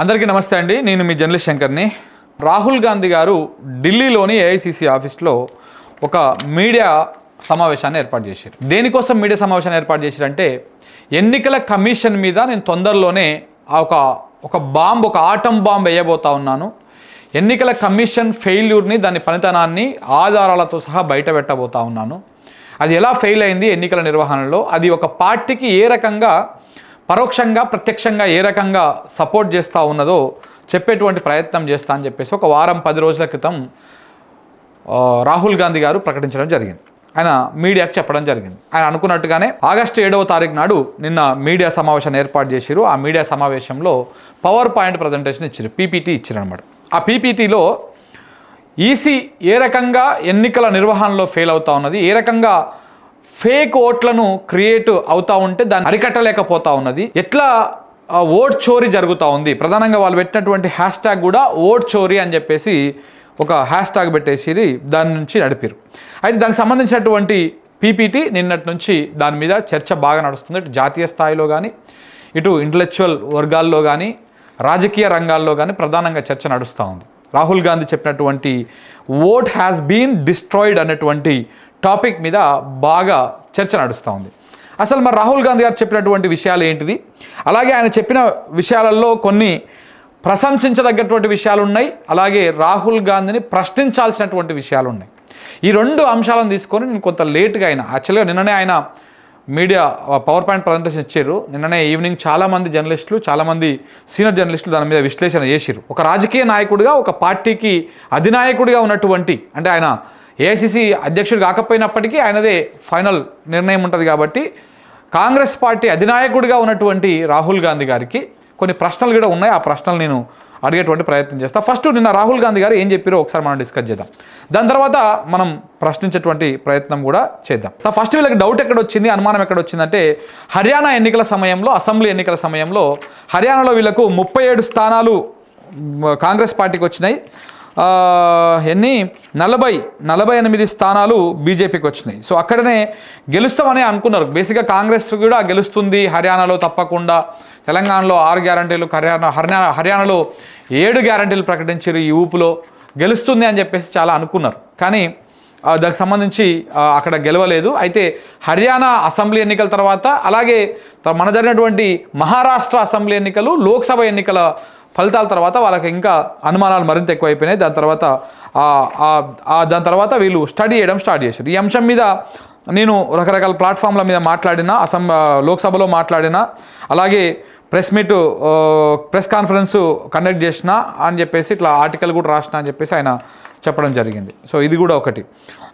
అందరికీ నమస్తే అండి. నేను మీ జర్నలిస్ట్ శంకర్ని. రాహుల్ గాంధీ గారు ఢిల్లీలోని ఏఐసిసి ఆఫీస్లో ఒక మీడియా సమావేశాన్ని ఏర్పాటు చేశారు. దేనికోసం మీడియా సమావేశాన్ని ఏర్పాటు చేశారంటే ఎన్నికల కమిషన్ మీద నేను తొందరలోనే ఒక ఆటం బాంబ్ వేయబోతా ఉన్నాను. ఎన్నికల కమిషన్ ఫెయిల్యూర్ని, దాని పనితనాన్ని ఆధారాలతో సహా బయట పెట్టబోతా ఉన్నాను. అది ఎలా ఫెయిల్ అయింది ఎన్నికల నిర్వహణలో, అది ఒక పార్టీకి ఏ రకంగా పరోక్షంగా ప్రత్యక్షంగా ఏ రకంగా సపోర్ట్ చేస్తూ ఉన్నదో చెప్పేటువంటి ప్రయత్నం చేస్తా అని చెప్పేసి ఒక వారం 10 రోజుల క్రితం రాహుల్ గాంధీ గారు ప్రకటించడం జరిగింది. ఆయన మీడియాకి చెప్పడం జరిగింది. ఆయన అనుకున్నట్టుగానే ఆగస్టు 7వ తారీఖు నాడు నిన్న మీడియా సమావేశాన్ని ఏర్పాటు చేసిరు. ఆ మీడియా సమావేశంలో పవర్ పాయింట్ ప్రజెంటేషన్ ఇచ్చారు, పీపీటీ ఇచ్చారు అనమాట. ఆ పీపీటీలో ఈసీ ఏ రకంగా ఎన్నికల నిర్వహణలో ఫెయిల్ అవుతా ఉన్నది, ఏ రకంగా ఫేక్ ఓట్లను క్రియేట్ అవుతూ ఉంటే దాన్ని అరికట్టలేకపోతా ఉన్నది, ఎట్లా ఓట్ చోరీ జరుగుతూ ఉంది, ప్రధానంగా వాళ్ళు పెట్టినటువంటి హ్యాష్ ట్యాగ్ కూడా ఓట్ చోరీ అని చెప్పేసి ఒక హ్యాష్ ట్యాగ్ పెట్టేసి దాని నుంచి నడిపారు. అయితే దానికి సంబంధించినటువంటి పీపీటీ నిన్నటి నుంచి దాని మీద చర్చ బాగా నడుస్తుంది. ఇటు జాతీయ స్థాయిలో కానీ, ఇటు ఇంటలెక్చువల్ వర్గాల్లో కానీ, రాజకీయ రంగాల్లో కానీ ప్రధానంగా చర్చ నడుస్తూ ఉంది. రాహుల్ గాంధీ చెప్పినటువంటి ఓట్ హ్యాస్ బీన్ డిస్ట్రాయిడ్ అనేటువంటి టాపిక్ మీద బాగా చర్చ నడుస్తూ ఉంది. అసలు మరి రాహుల్ గాంధీ గారు చెప్పినటువంటి విషయాలు ఏంటిది, అలాగే ఆయన చెప్పిన విషయాలలో కొన్ని ప్రశంసించదగ్గటువంటి విషయాలు ఉన్నాయి, అలాగే రాహుల్ గాంధీని ప్రశ్నించాల్సినటువంటి విషయాలు ఉన్నాయి. ఈ రెండు అంశాలను తీసుకొని నేను కొంత లేట్గా యాక్చువల్గా నిన్ననే ఆయన మీడియా పవర్ పాయింట్ ప్రజెంటేషన్ ఇచ్చారు. నిన్ననే ఈవినింగ్ చాలామంది జర్నలిస్టులు, చాలామంది సీనియర్ జర్నలిస్టులు దాని మీద విశ్లేషణ చేసిరు. ఒక రాజకీయ నాయకుడిగా, ఒక పార్టీకి అధినాయకుడిగా ఉన్నటువంటి, అంటే ఆయన ఏఐసిసి అధ్యక్షుడు కాకపోయినప్పటికీ ఆయనదే ఫైనల్ నిర్ణయం ఉంటుంది కాబట్టి కాంగ్రెస్ పార్టీ అధినాయకుడిగా ఉన్నటువంటి రాహుల్ గాంధీ గారికి కొన్ని ప్రశ్నలు కూడా ఉన్నాయి. ఆ ప్రశ్నలు నేను అడిగేటువంటి ప్రయత్నం చేస్తాను. ఫస్ట్ నిన్న రాహుల్ గాంధీ గారు ఏం చెప్పారో ఒకసారి మనం డిస్కస్ చేద్దాం. దాని తర్వాత మనం ప్రశ్నించేటువంటి ప్రయత్నం కూడా చేద్దాం. ఫస్ట్ వీళ్ళకి డౌట్ ఎక్కడ వచ్చింది, అనుమానం ఎక్కడ వచ్చిందంటే హర్యానా ఎన్నికల సమయంలో, అసెంబ్లీ ఎన్నికల సమయంలో హర్యానాలో వీళ్ళకు 37 స్థానాలు కాంగ్రెస్ పార్టీకి వచ్చినాయి. 48 స్థానాలు బీజేపీకి వచ్చినాయి. సో అక్కడనే గెలుస్తామని అనుకున్నారు. బేసిక్గా కాంగ్రెస్ కూడా గెలుస్తుంది హర్యానాలో తప్పకుండా. తెలంగాణలో 6 గ్యారంటీలు, హర్యానాలో 7 గ్యారంటీలు ప్రకటించారు. ఈ ఊపులో గెలుస్తుంది అని చెప్పేసి చాలా అనుకున్నారు. కానీ దానికి సంబంధించి అక్కడ గెలవలేదు. అయితే హర్యానా అసెంబ్లీ ఎన్నికల తర్వాత, అలాగే మన జరిగినటువంటి మహారాష్ట్ర అసెంబ్లీ ఎన్నికలు, లోక్సభ ఎన్నికల ఫలితాల తర్వాత వాళ్ళకి ఇంకా అనుమానాలు మరింత ఎక్కువైపోయినాయి. దాని తర్వాత వీళ్ళు స్టడీ చేయడం స్టార్ట్ చేశారు. ఈ అంశం మీద నేను రకరకాల ప్లాట్ఫామ్ల మీద మాట్లాడినా, లోక్సభలో మాట్లాడినా, అలాగే ప్రెస్ కాన్ఫరెన్స్ కండక్ట్ చేసిన అని చెప్పేసి ఇట్లా ఆర్టికల్ కూడా రాసిన అని చెప్పేసి ఆయన చెప్పడం జరిగింది. సో ఇది కూడా ఒకటి.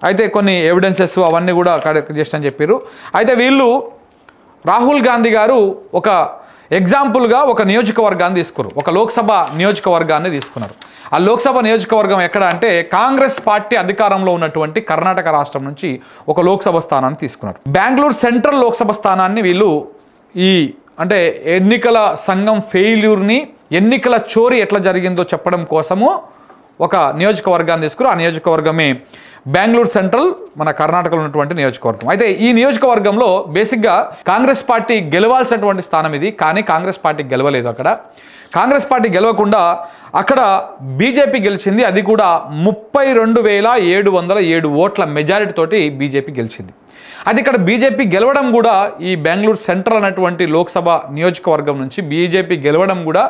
అయితే కొన్ని ఎవిడెన్సెస్ అవన్నీ కూడా కలెక్ట్ చేసిన అని చెప్పారు. అయితే వీళ్ళు రాహుల్ గాంధీ గారు ఒక ఎగ్జాంపుల్గా ఒక నియోజకవర్గాన్ని తీసుకున్నారు, ఒక లోక్సభ నియోజకవర్గాన్ని తీసుకున్నారు. ఆ లోక్సభ నియోజకవర్గం ఎక్కడ అంటే కాంగ్రెస్ పార్టీ అధికారంలో ఉన్నటువంటి కర్ణాటక రాష్ట్రం నుంచి ఒక లోక్సభ స్థానాన్ని తీసుకున్నారు. బెంగళూరు సెంట్రల్ లోక్సభ స్థానాన్ని వీళ్ళు అంటే ఎన్నికల సంఘం ఫెయిల్యూర్ని, ఎన్నికల చోరీ ఎట్లా జరిగిందో చెప్పడం కోసము ఒక నియోజకవర్గాన్ని తీసుకున్నారు. ఆ నియోజకవర్గమే బెంగళూరు సెంట్రల్, మన కర్ణాటకలో ఉన్నటువంటి నియోజకవర్గం. అయితే ఈ నియోజకవర్గంలో బేసిక్గా కాంగ్రెస్ పార్టీ గెలవాల్సినటువంటి స్థానం ఇది, కానీ కాంగ్రెస్ పార్టీ గెలవలేదు. అక్కడ కాంగ్రెస్ పార్టీ గెలవకుండా అక్కడ బీజేపీ గెలిచింది. అది కూడా 32,707 ఓట్ల మెజారిటీ తోటి బీజేపీ గెలిచింది. అది ఇక్కడ బీజేపీ గెలవడం కూడా, ఈ బెంగళూరు సెంట్రల్ అనేటువంటి లోక్సభ నియోజకవర్గం నుంచి బీజేపీ గెలవడం కూడా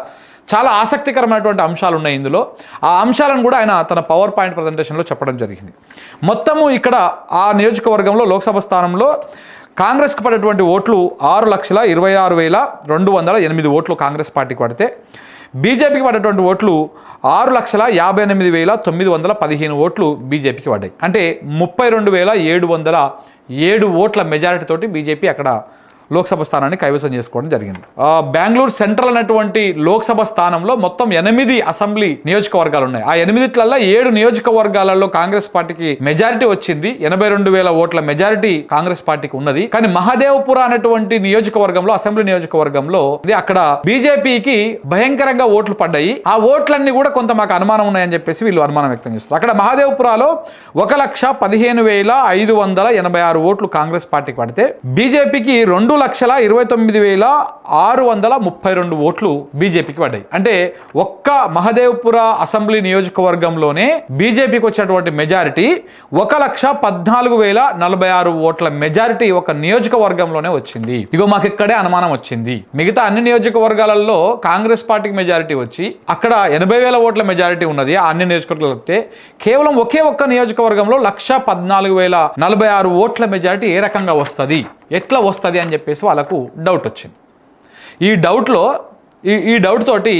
చాలా ఆసక్తికరమైనటువంటి అంశాలు ఉన్నాయి ఇందులో. ఆ అంశాలను కూడా ఆయన తన పవర్ పాయింట్ ప్రజెంటేషన్లో చెప్పడం జరిగింది. మొత్తము ఇక్కడ ఆ నియోజకవర్గంలో లోక్సభ స్థానంలో కాంగ్రెస్కు పడేటువంటి ఓట్లు 6,26,208 ఓట్లు కాంగ్రెస్ పార్టీకి పడితే, బీజేపీకి పడేటువంటి ఓట్లు 6,58,915 ఓట్లు బీజేపీకి పడ్డాయి. అంటే 32,707 ఓట్ల మెజారిటీ తోటి బీజేపీ అక్కడ లోక్సభ స్థానాన్ని కైవసం చేసుకోవడం జరిగింది. బెంగళూరు సెంట్రల్ అనేటువంటి లోక్సభ స్థానంలో మొత్తం 8 అసెంబ్లీ నియోజకవర్గాలు ఉన్నాయి. ఆ 8లలో 7 నియోజకవర్గాలలో కాంగ్రెస్ పార్టీకి మెజారిటీ వచ్చింది. 82,000 ఓట్ల మెజారిటీ కాంగ్రెస్ పార్టీకి ఉన్నది. కానీ మహదేవ్పుర అనేటువంటి నియోజకవర్గంలో, అసెంబ్లీ నియోజకవర్గంలో అక్కడ బీజేపీకి భయంకరంగా ఓట్లు పడ్డాయి. ఆ ఓట్లన్నీ కూడా కొంత మాకు అనుమానం ఉన్నాయని చెప్పేసి వీళ్ళు అనుమానం వ్యక్తం చేస్తారు. అక్కడ మహదేవ్పురాలో 1,15,586 ఓట్లు కాంగ్రెస్ పార్టీకి పడితే బీజేపీకి 2 2,29,632 ఓట్లు బీజేపీకి పడ్డాయి. అంటే ఒక్క మహదేవ్పుర అసెంబ్లీ నియోజకవర్గంలోనే బీజేపీకి వచ్చినటువంటి మెజారిటీ 1,14,046 ఓట్ల మెజారిటీ ఒక నియోజకవర్గంలోనే వచ్చింది. ఇగో మాకు ఇక్కడే అనుమానం వచ్చింది. మిగతా అన్ని నియోజకవర్గాలలో కాంగ్రెస్ పార్టీకి మెజారిటీ వచ్చి అక్కడ 80,000 ఓట్ల మెజారిటీ ఉన్నది. ఆ అన్ని నియోజకవర్గాలు వస్తే కేవలం ఒకే ఒక్క నియోజకవర్గంలో 1,14,046 ఓట్ల మెజారిటీ ఏ రకంగా వస్తుంది, ఎట్లా వస్తుంది అని చెప్పేసి వాళ్ళకు డౌట్ వచ్చింది. ఈ డౌట్ తోటి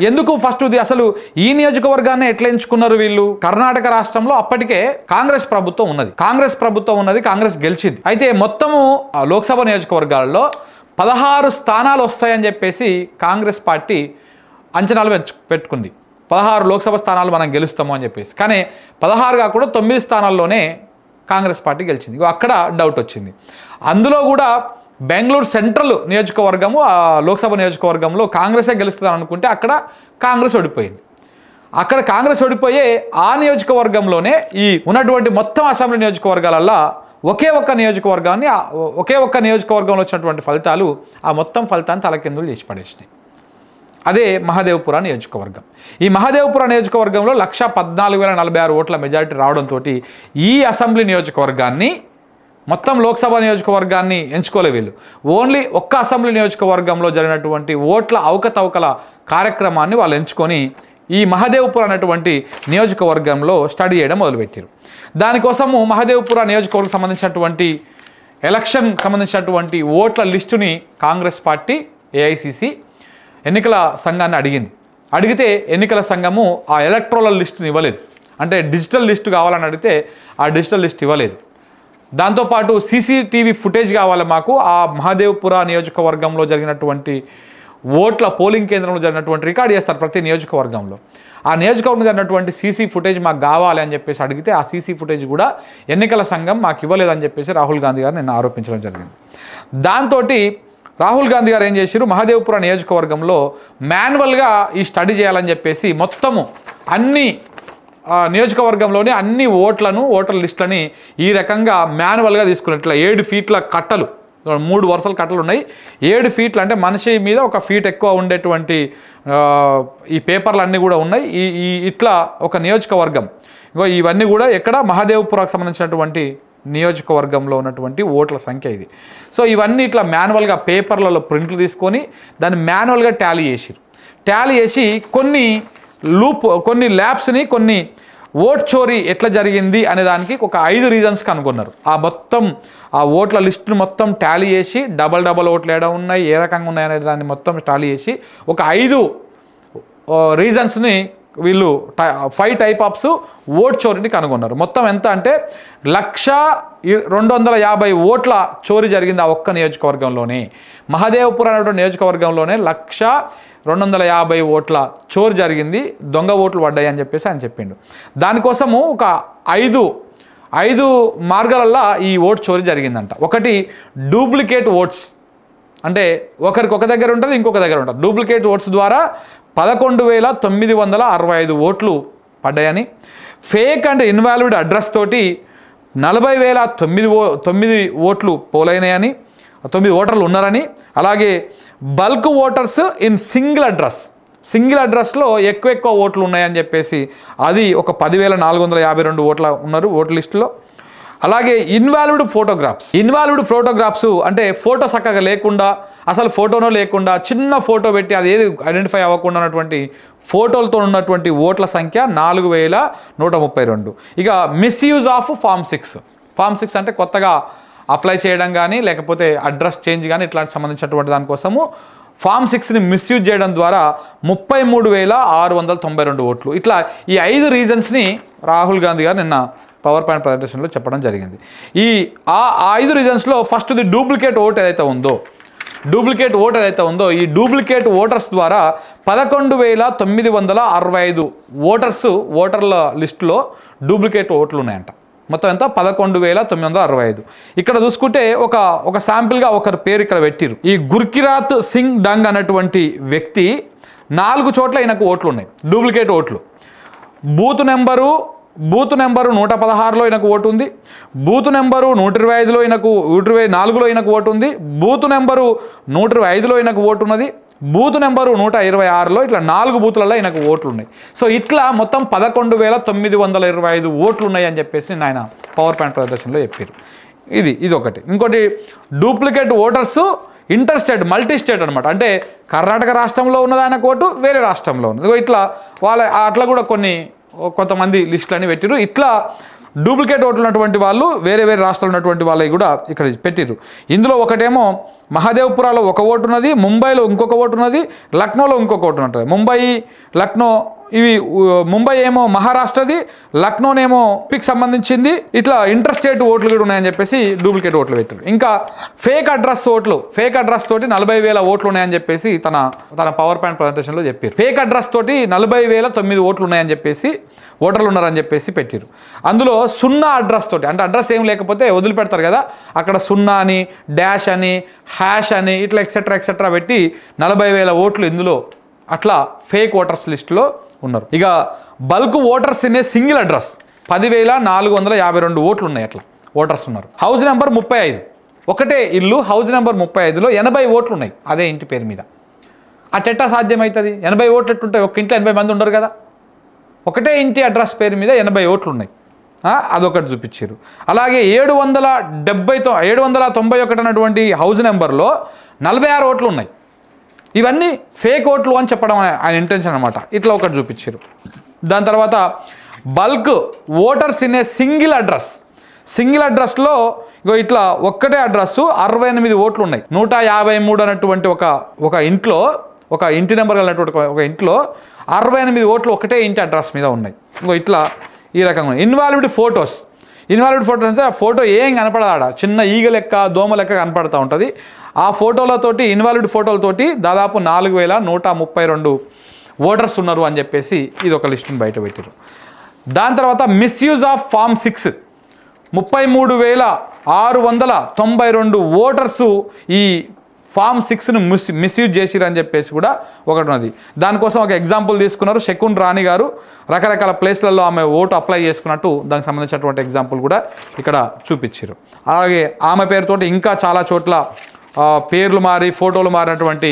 ఎందుకు ఫస్ట్ అసలు ఈ నియోజకవర్గాన్ని ఎట్లా ఎంచుకున్నారు వీళ్ళు? కర్ణాటక రాష్ట్రంలో అప్పటికే కాంగ్రెస్ ప్రభుత్వం ఉన్నది, కాంగ్రెస్ గెలిచింది. అయితే మొత్తము లోక్సభ నియోజకవర్గాల్లో 16 స్థానాలు వస్తాయని చెప్పేసి కాంగ్రెస్ పార్టీ అంచనాలు పెట్టుకుంది. 16 లోక్సభ స్థానాలు మనం గెలుస్తాము అని చెప్పేసి. కానీ 16 కాకుండా 9 స్థానాల్లోనే కాంగ్రెస్ పార్టీ గెలిచింది. అక్కడ డౌట్ వచ్చింది. అందులో కూడా బెంగళూరు సెంట్రల్ నియోజకవర్గము, లోక్సభ నియోజకవర్గంలో కాంగ్రెసే గెలుస్తుంది అనుకుంటే అక్కడ కాంగ్రెస్ ఓడిపోయింది. అక్కడ కాంగ్రెస్ ఓడిపోయే ఆ నియోజకవర్గంలోనే ఈ ఉన్నటువంటి మొత్తం అసెంబ్లీ నియోజకవర్గాలల్లో ఒకే ఒక్క నియోజకవర్గంలో వచ్చినటువంటి ఫలితాలు ఆ మొత్తం ఫలితాన్ని తలకిందులు చేసి పడేసినాయి. అదే మహదేవ్పుర నియోజకవర్గం. ఈ మహదేవ్పుర నియోజకవర్గంలో 1,14,046 ఓట్ల మెజారిటీ రావడంతో ఈ అసెంబ్లీ నియోజకవర్గాన్ని, మొత్తం లోక్సభ నియోజకవర్గాన్ని ఎంచుకోలే వీళ్ళు. ఓన్లీ ఒక్క అసెంబ్లీ నియోజకవర్గంలో జరిగినటువంటి ఓట్ల అవకతవకల కార్యక్రమాన్ని వాళ్ళు ఎంచుకొని ఈ మహదేవ్పుర అనేటువంటి నియోజకవర్గంలో స్టడీ చేయడం మొదలుపెట్టారు. దానికోసము మహదేవ్పుర నియోజకవర్గం సంబంధించినటువంటి ఎలక్షన్ సంబంధించినటువంటి ఓట్ల లిస్టుని కాంగ్రెస్ పార్టీ ఏఐసిసి ఎన్నికల సంఘాన్ని అడిగితే ఎన్నికల సంఘము ఆ ఎలక్ట్రల్ లిస్టుని ఇవ్వలేదు. అంటే డిజిటల్ లిస్టు కావాలని అడిగితే ఆ డిజిటల్ లిస్ట్ ఇవ్వలేదు. దాంతోపాటు సీసీటీవీ ఫుటేజ్ కావాలి మాకు, ఆ మహదేవ్పుర నియోజకవర్గంలో జరిగినటువంటి ఓట్ల పోలింగ్ కేంద్రంలో జరిగినటువంటి రికార్డ్ చేస్తారు ప్రతి నియోజకవర్గంలో. ఆ నియోజకవర్గంలో జరిగినటువంటి సీసీ ఫుటేజ్ మాకు కావాలి అని చెప్పేసి అడిగితే ఆ సీసీ ఫుటేజ్ కూడా ఎన్నికల సంఘం మాకు ఇవ్వలేదని చెప్పేసి రాహుల్ గాంధీ గారు నిన్న ఆరోపించడం జరిగింది. దాంతో రాహుల్ గాంధీ గారు ఏం చేశారు, మహదేవ్పుర నియోజకవర్గంలో మాన్యువల్గా ఈ స్టడీ చేయాలని చెప్పేసి మొత్తము అన్ని నియోజకవర్గంలోని అన్ని ఓటర్ లిస్టులని ఈ రకంగా మాన్యువల్గా తీసుకున్నట్ల 7 ఫీట్ల కట్టలు, 3 వరుసల కట్టలు ఉన్నాయి. 7 ఫీట్లు అంటే మనిషి మీద 1 ఫీట్ ఎక్కువ ఉండేటువంటి ఈ పేపర్లు అన్నీ కూడా ఉన్నాయి. ఇట్లా ఒక నియోజకవర్గం. ఇవన్నీ కూడా ఎక్కడ మహదేవ్పురకు సంబంధించినటువంటి నియోజకవర్గంలో ఉన్నటువంటి ఓట్ల సంఖ్య ఇది. సో ఇవన్నీ ఇట్లా మాన్యువల్గా పేపర్లలో ప్రింట్లు తీసుకొని దాన్ని మాన్యువల్గా టాలీ చేసి కొన్ని ల్యాబ్స్ని కొన్ని ఓట్ చోరీ ఎట్లా జరిగింది అనే దానికి ఒక 5 రీజన్స్ కనుగొన్నారు. ఆ ఓట్ల లిస్టును మొత్తం టాలీ చేసి డబల్ ఓట్లు ఏడా ఉన్నాయి, ఏ రకంగా ఉన్నాయి అనే దాన్ని మొత్తం టాలీ చేసి ఒక 5 రీజన్స్ని వీళ్ళు 5 టైప్ ఆఫ్స్ ఓట్ చోరీని కనుగొన్నారు. మొత్తం ఎంత అంటే 1,250 ఓట్ల చోరీ జరిగింది ఆ ఒక్క నియోజకవర్గంలోనే. మహదేవ్పుర అనేటువంటి నియోజకవర్గంలోనే 1,250 ఓట్ల చోరీ జరిగింది, దొంగ ఓట్లు పడ్డాయి అని చెప్పేసి ఆయన చెప్పిండు. దానికోసము ఒక 5 మార్గాలల్లో ఈ ఓట్ చోరీ జరిగిందంట. ఒకటి డూప్లికేట్ ఓట్స్, అంటే ఒకరికి ఒక దగ్గర ఉంటుంది, ఇంకొక దగ్గర ఉంటుంది. డూప్లికేట్ ఓట్స్ ద్వారా 11,965 ఓట్లు పడ్డాయని, ఫేక్ అండ్ ఇన్వాలిడ్ అడ్రస్ తోటి 40,009 ఓట్లు పోలైనాయని, 9 ఓటర్లు ఉన్నారని, అలాగే బల్క్ ఓటర్స్ ఇన్ సింగిల్ అడ్రస్లో ఎక్కువ ఓట్లు ఉన్నాయని చెప్పేసి అది ఒక 10,452 ఓట్ల ఉన్నారు ఓట్ల లిస్టులో. అలాగే ఇన్వాలిడ్ ఫోటోగ్రాఫ్స్ అంటే ఫోటో చక్కగా లేకుండా, అసలు ఫోటోనో లేకుండా చిన్న ఫోటో పెట్టి అది ఏది ఐడెంటిఫై అవ్వకుండా ఉన్నటువంటి ఫోటోలతో ఉన్నటువంటి ఓట్ల సంఖ్య 4,132. ఇక మిస్యూజ్ ఆఫ్ ఫామ్ 6 అంటే కొత్తగా అప్లై చేయడం కానీ లేకపోతే అడ్రస్ చేంజ్ కానీ ఇట్లాంటి సంబంధించినటువంటి దానికోసము ఫామ్ 6ని మిస్యూజ్ చేయడం ద్వారా 33,692 ఓట్లు. ఇట్లా ఈ 5 రీజన్స్ని రాహుల్ గాంధీ గారు నిన్న పవర్ పాయింట్ ప్రజెంటేషన్లో చెప్పడం జరిగింది. ఆ 5 రీజన్స్లో ఫస్ట్ది డూప్లికేట్ ఓట్ ఏదైతే ఉందో ఈ డూప్లికేట్ ఓటర్స్ ద్వారా 11,965 ఓటర్ల లిస్టులో డూప్లికేట్ ఓట్లు ఉన్నాయంట. మొత్తం ఎంత 11,965. ఇక్కడ చూసుకుంటే ఒక శాంపిల్గా ఒకరి పేరు ఇక్కడ పెట్టిరు. ఈ గుర్కిరాత్ సింగ్ డంగ్ అనేటువంటి వ్యక్తి 4 చోట్ల ఈయనకు ఓట్లు ఉన్నాయి, డూప్లికేట్ ఓట్లు. బూత్ నెంబరు బూత్ నెంబరు 116లో ఈయనకు ఓటు ఉంది, బూత్ నెంబరు 125లో ఈయనకు 124లో ఈయనకు ఓటు ఉంది, బూత్ నెంబరు 125లో ఈయనకు ఓటు ఉన్నది, బూత్ నెంబరు 126లో ఇట్లా 4 బూతులలో ఈయనకు ఓట్లు ఉన్నాయి. సో ఇట్లా మొత్తం 11,925 ఓట్లు ఉన్నాయి అని చెప్పేసి ఆయన పవర్ పాయింట్ ప్రదర్శనలో చెప్పారు. ఇది ఒకటి. ఇంకోటి duplicate voters inter state multi state అనమాట. అంటే కర్ణాటక రాష్ట్రంలో ఉన్నది ఆయన ఓటు, వేరే రాష్ట్రంలో ఉన్నది. ఇట్లా అట్లా కూడా కొంతమంది లిస్టులని పెట్టిరు. ఇట్లా డూప్లికేట్ ఓట్లు ఉన్నటువంటి వాళ్ళు వేరే రాష్ట్రాలు ఉన్నటువంటి వాళ్ళవి కూడా ఇక్కడ పెట్టిరు. ఇందులో ఒకటేమో మహదేవ్పురాలో ఒక ఓటు ఉన్నది, ముంబైలో ఇంకొక ఓటు ఉన్నది, లక్నోలో ఇంకొక ఓటు ఉంటుంది. ముంబై, లక్నో ఇవి ముంబై ఏమో మహారాష్ట్రది, లక్నోనేమో పిక్ సంబంధించింది. ఇట్లా ఇంటర్ స్టేట్ ఓట్లు కూడా ఉన్నాయని చెప్పేసి డూప్లికేట్ ఓట్లు పెట్టారు. ఇంకా ఫేక్ అడ్రస్ తోటి 40,000 ఓట్లు ఉన్నాయని చెప్పేసి తన పవర్ పాయింట్ ప్రజెంటేషన్లో చెప్పారు. ఫేక్ అడ్రస్ తోటి 40,009 ఓట్లు ఉన్నాయని చెప్పేసి ఓటర్లు ఉన్నారని చెప్పేసి పెట్టారు. అందులో 0 అడ్రస్ తోటి, అంటే అడ్రస్ ఏం లేకపోతే వదిలిపెడతారు కదా, అక్కడ 0 అని, డాష్ అని, హ్యాష్ అని ఇట్లా ఎక్సెట్రా పెట్టి 40,000 ఓట్లు ఇందులో అట్లా ఫేక్ ఓటర్స్ లిస్టులో ఉన్నారు. ఇక bulk voters in a single address 10,452 ఓట్లు ఉన్నాయి. అట్లా ఓటర్స్ ఉన్నారు. హౌస్ నెంబర్ 35, ఒకటే ఇల్లు, హౌస్ నెంబర్ 35లో 80 ఓట్లు ఉన్నాయి అదే ఇంటి పేరు మీద. అట్టెట్టా సాధ్యమవుతుంది? 80 ఓట్లు ఎట్టుంటాయి? ఒక ఇంట్లో 80 మంది ఉండరు కదా. ఒకటే ఇంటి అడ్రస్ పేరు మీద 80 ఓట్లు ఉన్నాయి. అదొకటి చూపించారు. అలాగే 791 అన్నటువంటి హౌస్ నెంబర్లో 46 ఓట్లు ఉన్నాయి. ఇవన్నీ ఫేక్ ఓట్లు అని చెప్పడం ఆయన ఇంటెన్షన్ అనమాట. ఇట్లా ఒకటి చూపించారు. దాని తర్వాత bulk voters in a single అడ్రస్లో ఇట్లా ఒక్కటే అడ్రస్సు 68 ఓట్లు ఉన్నాయి. 153 అన్నటువంటి ఒక ఇంట్లో, ఒక ఇంటి నెంబర్ కలిగినటువంటి ఒక ఇంట్లో 68 ఓట్లు ఒకటే ఇంటి అడ్రస్ మీద ఉన్నాయి. ఇట్లా ఈ రకంగా ఇన్వాల్వ్డ్ ఫోటోస్ అంటే ఆ ఫోటో ఏం కనపడదాడ, చిన్న ఈగ లెక్క, దోమ లెక్క కనపడుతూ ఉంటుంది. ఆ ఫోటోలతోటి, ఇన్వాల్వ్డ్ ఫోటోలతోటి దాదాపు 4,132 ఓటర్స్ ఉన్నారు అని చెప్పేసి ఇది ఒక లిస్టుని బయట పెట్టారు. దాని తర్వాత మిస్యూజ్ ఆఫ్ ఫామ్ 6 33,692 ఓటర్సు ఈ ఫామ్ 6ను మిస్యూజ్ చేసిరని చెప్పేసి కూడా ఒకటి ఉన్నది. దానికోసం ఒక ఎగ్జాంపుల్ తీసుకున్నారు. శకున్ రాణి గారు రకరకాల ప్లేస్లలో ఆమె ఓటు అప్లై చేసుకున్నట్టు దానికి సంబంధించినటువంటి ఎగ్జాంపుల్ కూడా ఇక్కడ చూపించారు. అలాగే ఆమె పేరుతోటి ఇంకా చాలా చోట్ల పేర్లు మారి, ఫోటోలు మారినటువంటి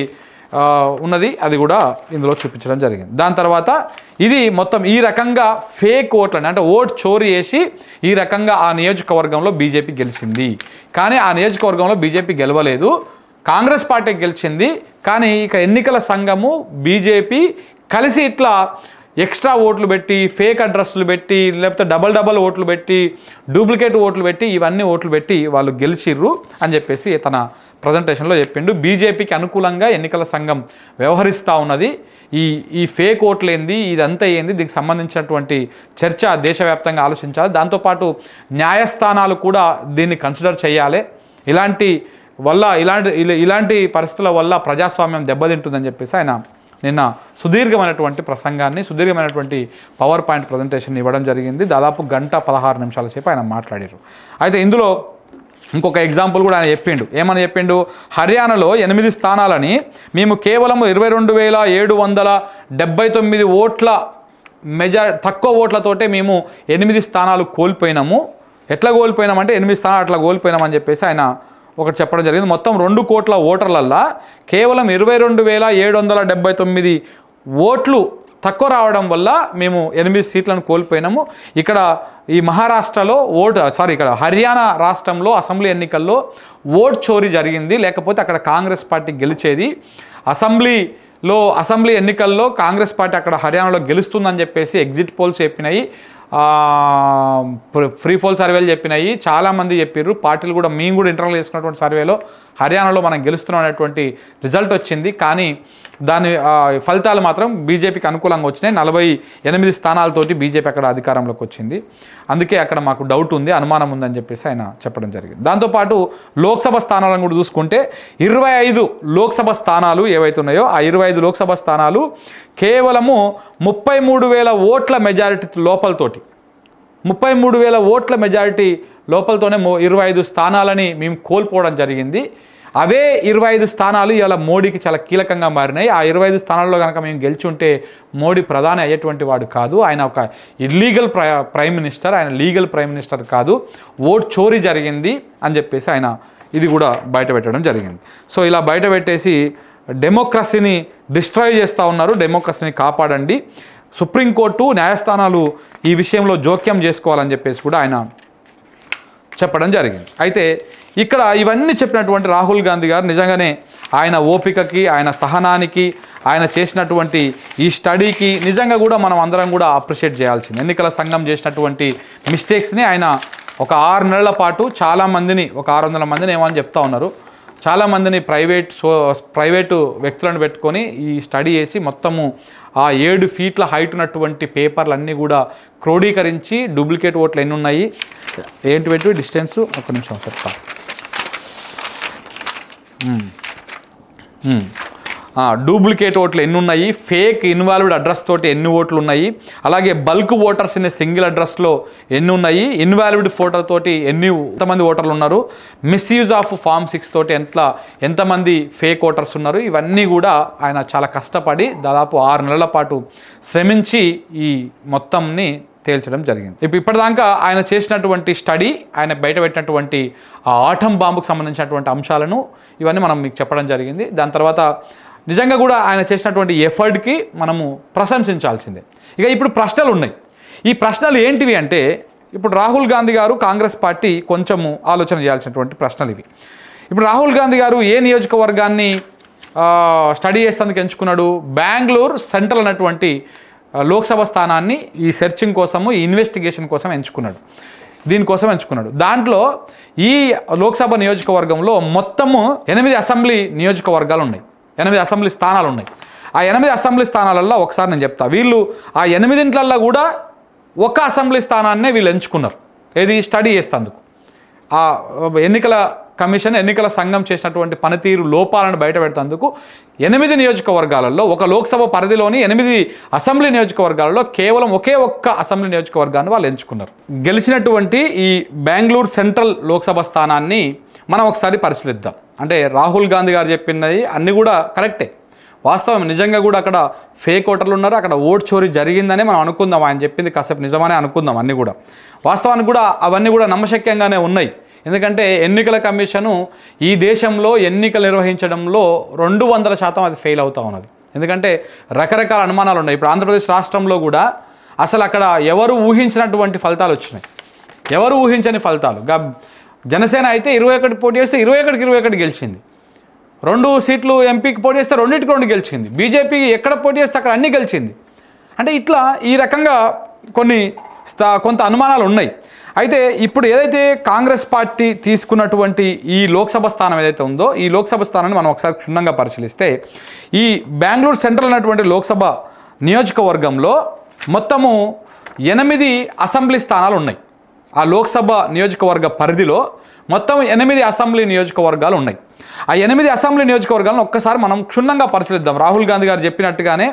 ఉన్నది, అది కూడా ఇందులో చూపించడం జరిగింది. దాని తర్వాత ఇది మొత్తం ఈ రకంగా ఫేక్ ఓట్లని, అంటే ఓట్ చోరీ చేసి ఈ రకంగా ఆ నియోజకవర్గంలో బీజేపీ గెలిచింది. కానీ ఆ నియోజకవర్గంలో బీజేపీ గెలవలేదు, కాంగ్రెస్ పార్టీ గెలిచింది. కానీ ఇక ఎన్నికల సంఘము, బీజేపీ కలిసి ఇట్లా ఎక్స్ట్రా ఓట్లు పెట్టి, ఫేక్ అడ్రస్లు పెట్టి, లేకపోతే డబల్ ఓట్లు పెట్టి, డూప్లికేట్ ఓట్లు పెట్టి, ఇవన్నీ ఓట్లు పెట్టి వాళ్ళు గెలిచిర్రు అని చెప్పేసి తన ప్రజెంటేషన్లో చెప్పిండు. బీజేపీకి అనుకూలంగా ఎన్నికల సంఘం వ్యవహరిస్తూ ఉన్నది. ఈ ఫేక్ ఓట్లు ఏంది, ఇదంతా ఏంది, దీనికి సంబంధించినటువంటి చర్చ దేశవ్యాప్తంగా ఆలోచించాలి. దాంతోపాటు న్యాయస్థానాలు కూడా దీన్ని కన్సిడర్ చేయాలి. ఇలాంటి పరిస్థితుల వల్ల ప్రజాస్వామ్యం దెబ్బతింటుందని చెప్పేసి ఆయన నిన్న సుదీర్ఘమైనటువంటి ప్రసంగాన్ని, సుదీర్ఘమైనటువంటి పవర్ పాయింట్ ప్రజెంటేషన్ ఇవ్వడం జరిగింది. దాదాపు 1:16 నిమిషాల సేపు ఆయన మాట్లాడారు. అయితే ఇందులో ఇంకొక ఎగ్జాంపుల్ కూడా ఆయన ఏమని చెప్పిండు, హర్యానాలో 8 స్థానాలని మేము కేవలం 22,779 ఓట్ల తక్కువ ఓట్లతోటే మేము 8 స్థానాలు కోల్పోయినాము. ఎట్లా కోల్పోయినామంటే 8 స్థానాలు అట్లా కోల్పోయినామని చెప్పేసి ఆయన ఒకటి చెప్పడం జరిగింది. మొత్తం 2 కోట్ల ఓటర్లల్లా కేవలం 22,779 ఓట్లు తక్కువ రావడం వల్ల మేము 8 సీట్లను కోల్పోయినాము. ఇక్కడ ఈ మహారాష్ట్రలో ఇక్కడ హర్యానా రాష్ట్రంలో అసెంబ్లీ ఎన్నికల్లో ఓట్ చోరీ జరిగింది, లేకపోతే అక్కడ కాంగ్రెస్ పార్టీ గెలిచేది. అసెంబ్లీ ఎన్నికల్లో కాంగ్రెస్ పార్టీ అక్కడ హర్యానాలో గెలుస్తుందని చెప్పేసి ఎగ్జిట్ పోల్స్ చెప్పినాయి, ఫ్రీ పోల్ సర్వేలు చెప్పినాయి, చాలామంది చెప్పారు. పార్టీలు కూడా, మేము కూడా ఇంటర్వ్యూ చేసుకున్నటువంటి సర్వేలో హర్యానాలో మనం గెలుస్తున్నాం అనేటువంటి రిజల్ట్ వచ్చింది. కానీ దాని ఫలితాలు మాత్రం బీజేపీకి అనుకూలంగా వచ్చినాయి. 48 స్థానాలతోటి బీజేపీ అక్కడ అధికారంలోకి వచ్చింది. అందుకే అక్కడ మాకు డౌట్ ఉంది, అనుమానం ఉందని చెప్పేసి ఆయన చెప్పడం జరిగింది. దాంతోపాటు లోక్సభ స్థానాలను కూడా చూసుకుంటే 25 లోక్సభ స్థానాలు ఏవైతే ఉన్నాయో ఆ 25 లోక్సభ స్థానాలు కేవలము 33,000 ఓట్ల మెజారిటీ లోపలతోటి, 33,000 ఓట్ల మెజారిటీ లోపలతోనే 25 స్థానాలని మేము కోల్పోవడం జరిగింది. అవే 25 స్థానాలు ఇవాళ మోడీకి చాలా కీలకంగా మారినాయి. ఆ 25 స్థానాల్లో కనుక మేము గెలిచి ఉంటే మోడీ ప్రధాని అయ్యేటువంటి వాడు కాదు, ఆయన ఒక ఇల్లీగల్ ప్రైమ్ మినిస్టర్, ఆయన లీగల్ ప్రైమ్ మినిస్టర్ కాదు, ఓట్ చోరీ జరిగింది అని చెప్పేసి ఆయన ఇది కూడా బయట పెట్టడం జరిగింది. సో ఇలా బయట పెట్టేసి డెమోక్రసీని డిస్ట్రాయ్ చేస్తూ ఉన్నారు. డెమోక్రసీని కాపాడండి, సుప్రీంకోర్టు న్యాయస్థానాలు ఈ విషయంలో జోక్యం చేసుకోవాలని చెప్పేసి కూడా ఆయన చెప్పడం జరిగింది. అయితే ఇక్కడ ఇవన్నీ చెప్పినటువంటి రాహుల్ గాంధీ గారు నిజంగానే ఆయన ఓపికకి, ఆయన సహనానికి, ఆయన చేసినటువంటి ఈ స్టడీకి నిజంగా కూడా మనం అందరం కూడా అప్రిషియేట్ చేయాల్సింది. ఎన్నికల సంఘం చేసినటువంటి మిస్టేక్స్ని ఆయన ఒక 6 నెలల పాటు చాలామందిని, ఒక 600 మందిని ఏమని చెప్తా ఉన్నారు, చాలామందిని ప్రైవేటు వ్యక్తులను పెట్టుకొని ఈ స్టడీ చేసి మొత్తము ఆ 7 ఫీట్ల హైట్ ఉన్నటువంటి పేపర్లన్నీ కూడా క్రోడీకరించి డూప్లికేట్ ఓట్లు ఎన్ని ఉన్నాయి, ఏంటి పెట్టి డిస్టెన్స్ ఒక నిమిషం చెప్తా, డూప్లికేట్ ఓట్లు ఎన్ని ఉన్నాయి, ఫేక్ ఇన్వాల్వ్డ్ అడ్రస్ తోటి ఎన్ని ఓట్లు ఉన్నాయి, అలాగే బల్క్ ఓటర్స్ ఇన్ సింగిల్ అడ్రస్లో ఎన్ని ఉన్నాయి, ఇన్వాల్వ్డ్ ఫోటో తోటి ఎంతమంది ఓటర్లు ఉన్నారు, మిస్యూజ్ ఆఫ్ ఫామ్ 6 తోటి ఎంతమంది ఫేక్ ఓటర్స్ ఉన్నారు, ఇవన్నీ కూడా ఆయన చాలా కష్టపడి దాదాపు 6 నెలల పాటు శ్రమించి ఈ మొత్తంని తేల్చడం జరిగింది. ఇప్పటిదాకా ఆయన చేసినటువంటి స్టడీ, ఆయన బయటపెట్టినటువంటి ఆ ఆటం బాంబుకు సంబంధించినటువంటి అంశాలను ఇవన్నీ మనం మీకు చెప్పడం జరిగింది. దాని తర్వాత నిజంగా కూడా ఆయన చేసినటువంటి ఎఫర్ట్కి మనము ప్రశంసించాల్సిందే. ఇక ఇప్పుడు ప్రశ్నలు ఉన్నాయి. ఈ ప్రశ్నలు ఏంటివి అంటే, ఇప్పుడు రాహుల్ గాంధీ గారు, కాంగ్రెస్ పార్టీ కొంచెము ఆలోచన చేయాల్సినటువంటి ప్రశ్నలు ఇవి. ఇప్పుడు రాహుల్ గాంధీ గారు ఏ నియోజకవర్గాన్ని స్టడీ చేసేందుకు ఎంచుకున్నాడు? బెంగళూరు సెంట్రల్ అన్నటువంటి లోక్సభ స్థానాన్ని ఈ సెర్చింగ్ కోసము, ఈ ఇన్వెస్టిగేషన్ కోసం ఎంచుకున్నాడు. దీనికోసం ఎంచుకున్నాడు. దాంట్లో ఈ లోక్సభ నియోజకవర్గంలో మొత్తము 8 అసెంబ్లీ నియోజకవర్గాలు ఉన్నాయి, 8 అసెంబ్లీ స్థానాలు ఉన్నాయి. ఆ 8 అసెంబ్లీ స్థానాలలో ఒకసారి నేను చెప్తా. వీళ్ళు ఆ 8 కూడా ఒక అసెంబ్లీ స్థానాన్నే వీళ్ళు ఎంచుకున్నారు. ఏది స్టడీ చేస్తేందుకు. ఆ ఎన్నికల కమిషన్, ఎన్నికల సంఘం చేసినటువంటి పనితీరు లోపాలను బయట పెడతాందుకు 8 నియోజకవర్గాలలో, ఒక లోక్సభ పరిధిలోని 8 అసెంబ్లీ నియోజకవర్గాలలో కేవలం ఒకే ఒక్క అసెంబ్లీ నియోజకవర్గాన్ని వాళ్ళు ఎంచుకున్నారు. గెలిచినటువంటి ఈ బెంగళూరు సెంట్రల్ లోక్సభ స్థానాన్ని మనం ఒకసారి పరిశీలిద్దాం. అంటే రాహుల్ గాంధీ గారు చెప్పినవి అన్నీ కూడా కరెక్టే, వాస్తవం. నిజంగా కూడా అక్కడ ఫేక్ ఓటర్లు ఉన్నారు, అక్కడ ఓట్ చోరీ జరిగిందనే మనం అనుకుందాం. ఆయన చెప్పింది కాసేపు నిజమనే అనుకుందాం. అన్నీ కూడా వాస్తవానికి కూడా అవన్నీ కూడా నమ్మశక్యంగానే ఉన్నాయి. ఎందుకంటే ఎన్నికల కమిషను ఈ దేశంలో ఎన్నికలు నిర్వహించడంలో 200% అది ఫెయిల్ అవుతూ ఉన్నది. ఎందుకంటే రకరకాల అనుమానాలు ఉన్నాయి. ఇప్పుడు ఆంధ్రప్రదేశ్ రాష్ట్రంలో కూడా అసలు అక్కడ ఎవరు ఊహించినటువంటి ఫలితాలు వచ్చినాయి, ఎవరు ఊహించని ఫలితాలు. జనసేన అయితే 21 పోటీ చేస్తే 21కి 21 గెలిచింది. 2 సీట్లు ఎంపీకి పోటీ చేస్తే 2కి 2 గెలిచింది. బీజేపీ ఎక్కడ పోటీ చేస్తే అక్కడ అన్నీ గెలిచింది. అంటే ఇట్లా ఈ రకంగా కొంత అనుమానాలు ఉన్నాయి. అయితే ఇప్పుడు ఏదైతే కాంగ్రెస్ పార్టీ తీసుకున్నటువంటి ఈ లోక్సభ స్థానం ఏదైతే ఉందో, ఈ లోక్సభ స్థానాన్ని మనం ఒకసారి క్షుణ్ణంగా పరిశీలిస్తే, ఈ బెంగళూరు సెంట్రల్ అన్నటువంటి లోక్సభ నియోజకవర్గంలో మొత్తము 8 అసెంబ్లీ స్థానాలు ఉన్నాయి. ఆ లోక్సభ నియోజకవర్గ పరిధిలో మొత్తం 8 అసెంబ్లీ నియోజకవర్గాలు ఉన్నాయి. ఆ 8 అసెంబ్లీ నియోజకవర్గాలను ఒక్కసారి మనం క్షుణ్ణంగా పరిశీలిద్దాం. రాహుల్ గాంధీ గారు చెప్పినట్టుగానే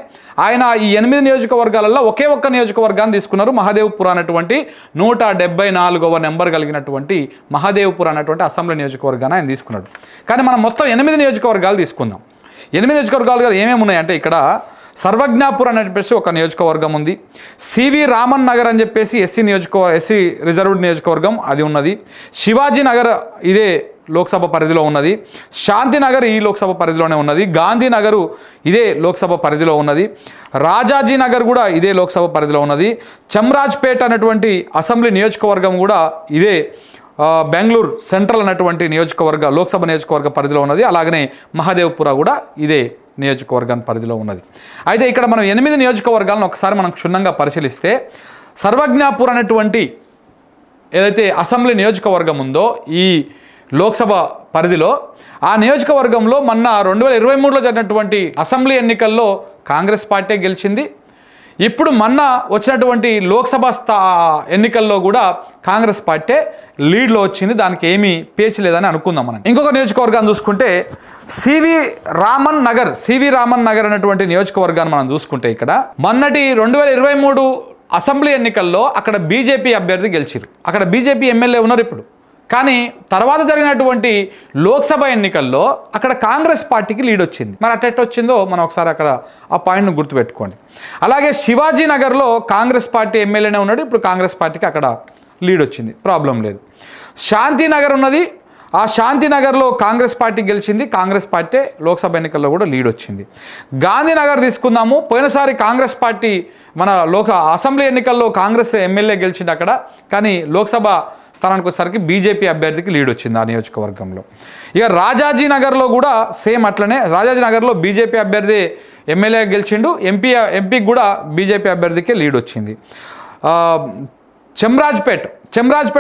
ఆయన ఈ 8 నియోజకవర్గాలలో ఒకే ఒక్క నియోజకవర్గాన్ని తీసుకున్నారు. మహదేవ్పూర్ అనేటువంటి 174వ నెంబర్ కలిగినటువంటి మహదేవ్పూర్ అనేటువంటి అసెంబ్లీ నియోజకవర్గాన్ని ఆయన తీసుకున్నాడు. కానీ మనం మొత్తం 8 నియోజకవర్గాలు తీసుకుందాం. 8 నియోజకవర్గాలు ఏమేమి ఉన్నాయంటే, ఇక్కడ సర్వజ్ఞాపూర్ అని చెప్పేసి ఒక నియోజకవర్గం ఉంది. సివి రామన్ నగర్ అని చెప్పేసి ఎస్సీ రిజర్వ్డ్ నియోజకవర్గం అది ఉన్నది. శివాజీ నగర్ ఇదే లోక్సభ పరిధిలో ఉన్నది. శాంతినగర్ ఈ లోక్సభ పరిధిలోనే ఉన్నది. గాంధీనగరు ఇదే లోక్సభ పరిధిలో ఉన్నది. రాజాజీ నగర్ కూడా ఇదే లోక్సభ పరిధిలో ఉన్నది. చమ్రాజ్పేట్ అనేటువంటి అసెంబ్లీ నియోజకవర్గం కూడా ఇదే బెంగళూరు సెంట్రల్ అన్నటువంటి లోక్సభ నియోజకవర్గ పరిధిలో ఉన్నది. అలాగనే మహదేవ్పుర కూడా ఇదే నియోజకవర్గాన్ని పరిధిలో ఉన్నది. అయితే ఇక్కడ మనం 8 నియోజకవర్గాలను ఒకసారి మనం క్షుణ్ణంగా పరిశీలిస్తే, సర్వజ్ఞాపూర్ అనేటువంటి ఏదైతే అసెంబ్లీ నియోజకవర్గం ఉందో ఈ లోక్సభ పరిధిలో, ఆ నియోజకవర్గంలో మొన్న 2023లో జరిగినటువంటి అసెంబ్లీ ఎన్నికల్లో కాంగ్రెస్ పార్టీ గెలిచింది. ఇప్పుడు మొన్న వచ్చినటువంటి లోక్సభ ఎన్నికల్లో కూడా కాంగ్రెస్ పార్టీ లీడ్లో వచ్చింది. దానికి ఏమీ పేచి లేదని అనుకుందాం మనం. ఇంకొక నియోజకవర్గాన్ని చూసుకుంటే సివి రామన్ నగర్ అనేటువంటి నియోజకవర్గాన్ని మనం చూసుకుంటే, ఇక్కడ మొన్నటి 2023 అసెంబ్లీ ఎన్నికల్లో అక్కడ బీజేపీ అభ్యర్థి గెలిచారు. అక్కడ బీజేపీ ఎమ్మెల్యే ఉన్నారు. ఇప్పుడు కానీ తర్వాత జరిగినటువంటి లోక్సభ ఎన్నికల్లో అక్కడ కాంగ్రెస్ పార్టీకి లీడ్ వచ్చింది. మరి అట్ట వచ్చిందో మనం ఒకసారి అక్కడ ఆ పాయింట్ను గుర్తుపెట్టుకోండి. అలాగే శివాజీ నగర్లో కాంగ్రెస్ పార్టీ ఎమ్మెల్యేనే ఉన్నాడు, ఇప్పుడు కాంగ్రెస్ పార్టీకి అక్కడ లీడ్ వచ్చింది, ప్రాబ్లం లేదు. శాంతినగర్ ఉన్నది, ఆ శాంతినగర్లో కాంగ్రెస్ పార్టీ గెలిచింది, కాంగ్రెస్ పార్టీ లోక్సభ ఎన్నికల్లో కూడా లీడ్ వచ్చింది. గాంధీనగర్ తీసుకుందాము, పోయినసారి కాంగ్రెస్ పార్టీ మన అసెంబ్లీ ఎన్నికల్లో కాంగ్రెస్ ఎమ్మెల్యే గెలిచింది అక్కడ, కానీ లోక్సభ స్థానానికి వచ్చేసరికి బీజేపీ అభ్యర్థికి లీడ్ వచ్చింది ఆ నియోజకవర్గంలో. ఇక రాజాజీ నగర్లో కూడా సేమ్ అట్లనే, రాజాజీ నగర్లో బీజేపీ అభ్యర్థి ఎమ్మెల్యే గెలిచిండు, ఎంపీకి కూడా బీజేపీ అభ్యర్థికే లీడ్ వచ్చింది. చెమ్రాజ్పేట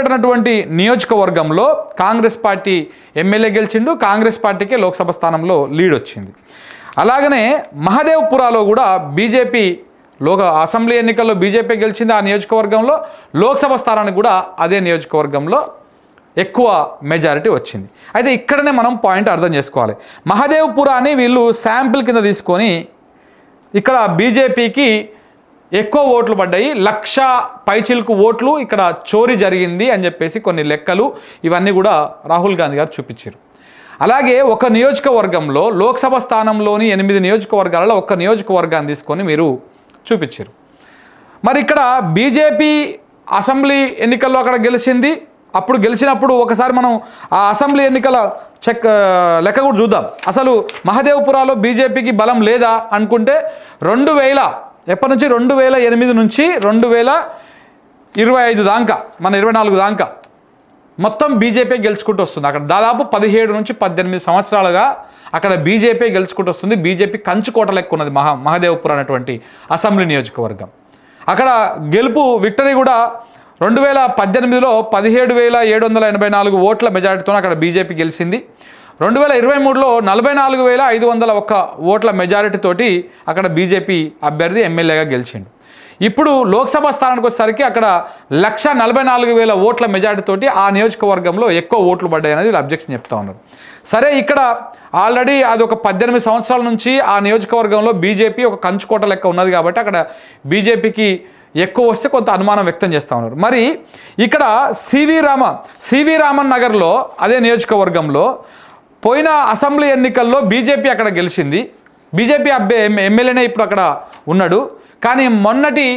అన్నటువంటి నియోజకవర్గంలో కాంగ్రెస్ పార్టీ ఎమ్మెల్యే గెలిచిండు, కాంగ్రెస్ పార్టీకే లోక్సభ స్థానంలో లీడ్ వచ్చింది. అలాగనే మహదేవ్పురాలో కూడా బీజేపీ అసెంబ్లీ ఎన్నికల్లో బీజేపీ గెలిచింది ఆ నియోజకవర్గంలో, లోక్సభ స్థానానికి కూడా అదే నియోజకవర్గంలో ఎక్కువ మెజారిటీ వచ్చింది. అయితే ఇక్కడనే మనం పాయింట్ అర్థం చేసుకోవాలి. మహదేవ్పురాని వీళ్ళు శాంపిల్ కింద తీసుకొని ఇక్కడ బీజేపీకి ఎక్కువ ఓట్లు పడ్డాయి, 1,00,000 పైచిలకు ఓట్లు ఇక్కడ చోరీ జరిగింది అని చెప్పేసి కొన్ని లెక్కలు ఇవన్నీ కూడా రాహుల్ గాంధీ గారు చూపించారు. అలాగే ఒక నియోజకవర్గంలో లోక్సభ స్థానంలోని 8 నియోజకవర్గాలలో ఒక నియోజకవర్గాన్ని తీసుకొని మీరు చూపించారు. మరి ఇక్కడ బీజేపీ అసెంబ్లీ ఎన్నికల్లో అక్కడ గెలిచింది, అప్పుడు గెలిచినప్పుడు ఒకసారి మనం ఆ అసెంబ్లీ ఎన్నికల లెక్క కూడా చూద్దాం. అసలు మహదేవ్పురాలో బీజేపీకి బలం లేదా అనుకుంటే 2000 ఎప్పటి నుంచి 2008 నుంచి 2025 దాకా మన 24 దాకా మొత్తం బీజేపీ గెలుచుకుంటూ వస్తుంది. అక్కడ దాదాపు 17 నుంచి 18 సంవత్సరాలుగా అక్కడ బీజేపీ గెలుచుకుంటూ వస్తుంది. బీజేపీ కంచుకోట లెక్క ఉన్నది మహదేవ్పురం అనేటువంటి అసెంబ్లీ నియోజకవర్గం. అక్కడ విక్టరీ కూడా 2018లో 17,784 ఓట్ల మెజారిటీతో అక్కడ బీజేపీ గెలిచింది. 2023లో 44,501 ఓట్ల మెజారిటీతోటి అక్కడ బీజేపీ అభ్యర్థి ఎమ్మెల్యేగా గెలిచిండు. ఇప్పుడు లోక్సభ స్థానానికి వచ్చేసరికి అక్కడ 1,44,000 ఓట్ల మెజారిటీతోటి ఆ నియోజకవర్గంలో ఎక్కువ ఓట్లు పడ్డాయి అనేది అబ్జెక్షన్ చెప్తా ఉన్నారు. సరే, ఇక్కడ ఆల్రెడీ అది ఒక 18 సంవత్సరాల నుంచి ఆ నియోజకవర్గంలో బీజేపీ ఒక కంచుకోట లెక్క ఉన్నది కాబట్టి అక్కడ బీజేపీకి ఎక్కువ వస్తే కొంత అనుమానం వ్యక్తం చేస్తూ ఉన్నారు. మరి ఇక్కడ సివి రామన్ నగర్లో అదే నియోజకవర్గంలో పోయిన అసెంబ్లీ ఎన్నికల్లో బీజేపీ అక్కడ గెలిచింది, బీజేపీ ఎమ్మెల్యేనే ఇప్పుడు అక్కడ ఉన్నాడు. కానీ మొన్నటి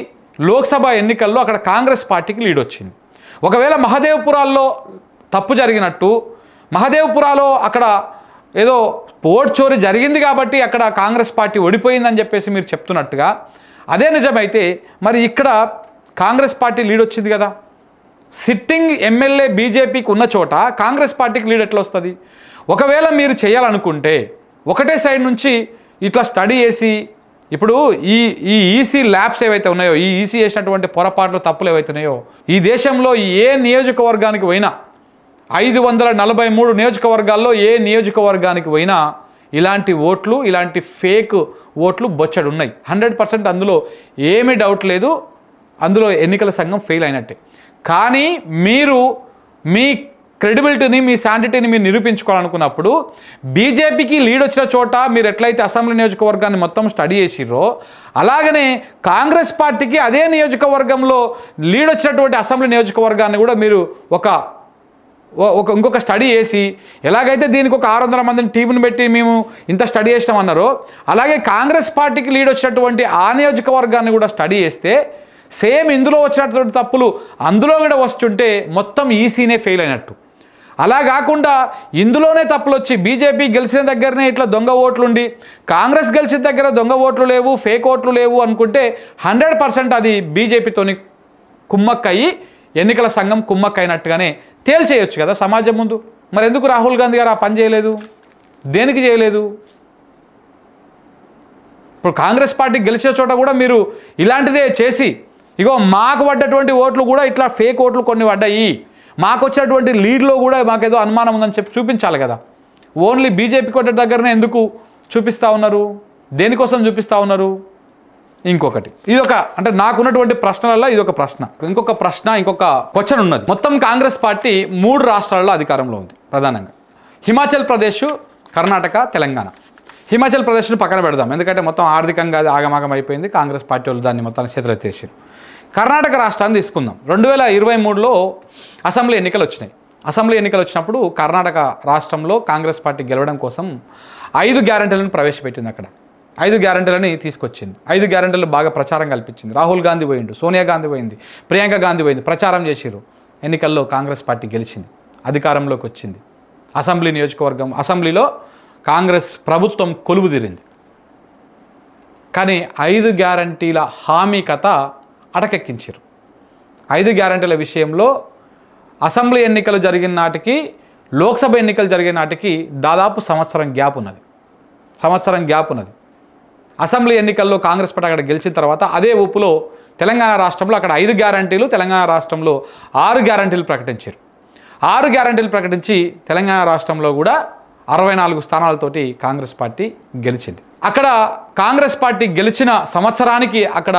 లోక్సభ ఎన్నికల్లో అక్కడ కాంగ్రెస్ పార్టీకి లీడ్ వచ్చింది. ఒకవేళ మహదేవ్పురాల్లో తప్పు జరిగినట్టు, మహదేవ్పురాలో అక్కడ ఏదో ఓట్ చోరీ జరిగింది కాబట్టి అక్కడ కాంగ్రెస్ పార్టీ ఓడిపోయిందని చెప్పేసి మీరు చెప్తున్నట్టుగా అదే నిజమైతే మరి ఇక్కడ కాంగ్రెస్ పార్టీ లీడ్ వచ్చింది కదా. సిట్టింగ్ ఎమ్మెల్యే బీజేపీకి ఉన్న చోట కాంగ్రెస్ పార్టీకి లీడ్ ఎట్లా వస్తుంది? ఒకవేళ మీరు చేయాలనుకుంటే ఒకటే సైడ్ నుంచి ఇట్లా స్టడీ చేసి, ఇప్పుడు ఈ ఈసీ ల్యాబ్స్ ఏవైతే ఉన్నాయో, ఈ ఈసీ చేసినటువంటి పొరపాట్లు తప్పులు ఏవైతే ఉన్నాయో, ఈ దేశంలో ఏ నియోజకవర్గానికి పోయినా 543 నియోజకవర్గాల్లో ఏ నియోజకవర్గానికి పోయినా ఇలాంటి ఓట్లు, ఇలాంటి ఫేక్ ఓట్లు బొచ్చడు ఉన్నాయి. 100% అందులో ఏమీ డౌట్ లేదు, అందులో ఎన్నికల సంఘం ఫెయిల్ అయినట్టే. కానీ మీరు మీ క్రెడిబిలిటీని, మీ శాంటిటీని మీరు నిరూపించుకోవాలనుకున్నప్పుడు బీజేపీకి లీడ్ వచ్చిన చోట మీరు ఎట్లయితే అసెంబ్లీ నియోజకవర్గాన్ని మొత్తం స్టడీ చేసిర్రో అలాగనే కాంగ్రెస్ పార్టీకి అదే నియోజకవర్గంలో లీడ్ వచ్చినటువంటి అసెంబ్లీ నియోజకవర్గాన్ని కూడా మీరు ఇంకొక స్టడీ చేసి, ఎలాగైతే దీనికి ఒక 600 మందిని టీంను పెట్టి మేము ఇంత స్టడీ చేసినామన్నారో అలాగే కాంగ్రెస్ పార్టీకి లీడ్ వచ్చినటువంటి ఆ నియోజకవర్గాన్ని కూడా స్టడీ చేస్తే సేమ్ ఇందులో వచ్చినటువంటి తప్పులు అందులో కూడా వస్తుంటే మొత్తం ఈసీనే ఫెయిల్ అయినట్టు. అలా కాకుండా ఇందులోనే తప్పులు వచ్చి బీజేపీ గెలిచిన దగ్గరనే ఇట్లా దొంగ ఓట్లుండి కాంగ్రెస్ గెలిచిన దగ్గర దొంగ ఓట్లు లేవు, ఫేక్ ఓట్లు లేవు అనుకుంటే 100% అది బీజేపీతోని కుమ్మక్కయ్యి ఎన్నికల సంఘం కుమ్మక్కైనట్టుగానే తేల్చేయొచ్చు కదా సమాజం ముందు. మరి ఎందుకు రాహుల్ గాంధీ గారు ఆ పని చేయలేదు? దేనికి చేయలేదు? ఇప్పుడు కాంగ్రెస్ పార్టీ గెలిచిన చోట కూడా మీరు ఇలాంటిదే చేసి, ఇగో మాకు పడ్డటువంటి ఓట్లు కూడా ఇట్లా ఫేక్ ఓట్లు కొన్ని పడ్డాయి, మాకు వచ్చినటువంటి లీడ్లో కూడా మాకేదో అనుమానం ఉందని చెప్పి చూపించాలి కదా. ఓన్లీ బీజేపీ కొట్టే దగ్గరనే ఎందుకు చూపిస్తూ ఉన్నారు? దేనికోసం చూపిస్తూ ఉన్నారు? ఇంకొకటి, ఇదొక అంటే నాకున్నటువంటి ప్రశ్నలలో ఇదొక ప్రశ్న. ఇంకొక క్వశ్చన్ ఉన్నది. మొత్తం కాంగ్రెస్ పార్టీ 3 రాష్ట్రాల్లో అధికారంలో ఉంది ప్రధానంగా, హిమాచల్ ప్రదేశ్, కర్ణాటక, తెలంగాణ. హిమాచల్ ప్రదేశ్ను పక్కన పెడదాం, ఎందుకంటే మొత్తం ఆర్థికంగా అది ఆగమాగం అయిపోయింది, కాంగ్రెస్ పార్టీ వాళ్ళు దాన్ని మొత్తాన్ని చేతులెత్తేసారు. కర్ణాటక రాష్ట్రాన్ని తీసుకుందాం. 2023లో అసెంబ్లీ ఎన్నికలు వచ్చినాయి. అసెంబ్లీ ఎన్నికలు వచ్చినప్పుడు కర్ణాటక రాష్ట్రంలో కాంగ్రెస్ పార్టీ గెలవడం కోసం 5 గ్యారెంటీలను ప్రవేశపెట్టింది. అక్కడ 5 గ్యారెంటీలని తీసుకొచ్చింది. 5 గ్యారెంటీలు బాగా ప్రచారం కల్పించింది. రాహుల్ గాంధీ పోయిండు, సోనియా గాంధీ పోయింది, ప్రియాంక గాంధీ పోయింది, ప్రచారం చేసిరు. ఎన్నికల్లో కాంగ్రెస్ పార్టీ గెలిచింది, అధికారంలోకి వచ్చింది. అసెంబ్లీ నియోజకవర్గం అసెంబ్లీలో కాంగ్రెస్ ప్రభుత్వం కొలువు తీరింది. కానీ 5 గ్యారెంటీల హామీ కథ అటకెక్కించారు. 5 గ్యారెంటీల విషయంలో అసెంబ్లీ ఎన్నికలు జరిగిన నాటికి లోక్సభ ఎన్నికలు జరిగిన నాటికి దాదాపు సంవత్సరం గ్యాప్ ఉన్నది. అసెంబ్లీ ఎన్నికల్లో కాంగ్రెస్ పార్టీ అక్కడ గెలిచిన తర్వాత అదే ఊపులో తెలంగాణ రాష్ట్రంలో అక్కడ 5 గ్యారెంటీలు, తెలంగాణ రాష్ట్రంలో 6 గ్యారెంటీలు ప్రకటించారు. 6 గ్యారెంటీలు ప్రకటించి తెలంగాణ రాష్ట్రంలో కూడా 64 స్థానాలతోటి కాంగ్రెస్ పార్టీ గెలిచింది. అక్కడ కాంగ్రెస్ పార్టీ గెలిచిన సంవత్సరానికి అక్కడ